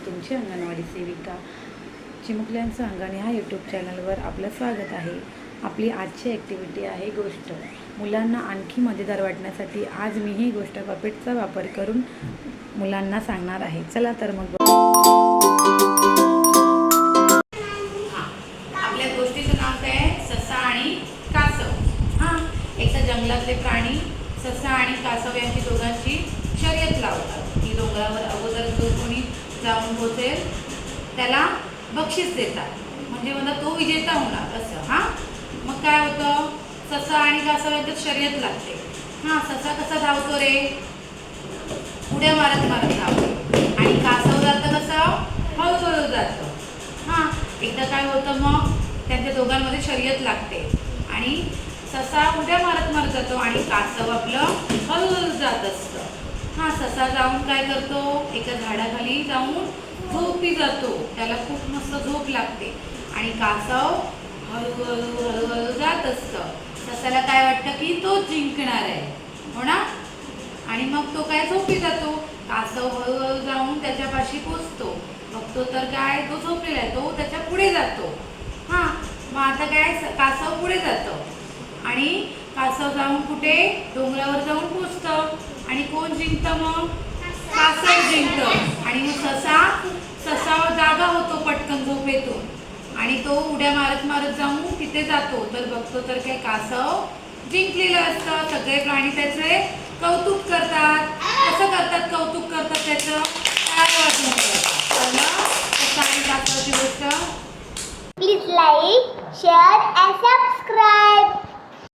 तुमची अंगणवाडी सेविका चिमुकल्यांचं अंगण ह्या यूट्यूब चॅनलवर आपलं स्वागत आहे। आपली आजची ॲक्टिव्हिटी आहे गोष्ट। मुलांना आणखी मजेदार वाटण्यासाठी आज मी ही गोष्ट पपेटचा वापर करून मुलांना सांगणार आहे। चला तर मग आपल्या गोष्टीचं नाव काय आहे? ससा आणि कासव। एका जंगलातले प्राणी ससा आणि कासव यांची दोघांची शर्यत लावतात की डोंगरावर अगोदर जो कोणी जाऊन पोहोचेल त्याला बक्षीस देतात, म्हणजे मला तो विजेता होणार असं। मग काय होतं, ससा आणि कासव यांच्यात शर्यत लागते। ससा कसा धावतो रे, उड्या मारत मारत धावतो, आणि कासव जातं कसं, हळूहळू जातं। एकदा काय होतं, मग त्यांच्या दोघांमध्ये शर्यत लागते आणि ससा उड्या मारत मारत जातो आणि कासव आपलं हळूहळू जात असतं। ससा जाऊन काय करतो, एका झाडाखाली जाऊन झोपी जातो, त्याला खूप मस्त झोप लागते, आणि कासव हळूहळू हळूहळू जात असतं। ससाला काय वाटतं की तो जिंकणार आहे, हो ना, आणि मग तो काय झोपी जातो। कासव हळूहळू जाऊन त्याच्यापाशी पोचतो, बघतो तर काय तो झोपलेला आहे, तो त्याच्या पुढे जातो। मग आता काय, कासव पुढे जातो आणि कासव जाऊन कुठे, डोंगरावर जाऊन पोचतं, आणि कोण जिंकतं, मग कासव जिंकतं। आणि मग ससा जागा होतो पटकन झोपेतून, आणि तो उड्या मारत मारत जाऊन तिथे जातो, तर बघतो तर काय कासव जिंकलेलं असतं। सगळे प्राणी त्याचे कौतुक करतात। कसं करतात, कौतुक करतात त्याचं, काय वाटून करतात। ससा आणि कासवाची गोष्ट। Please like, share and subscribe.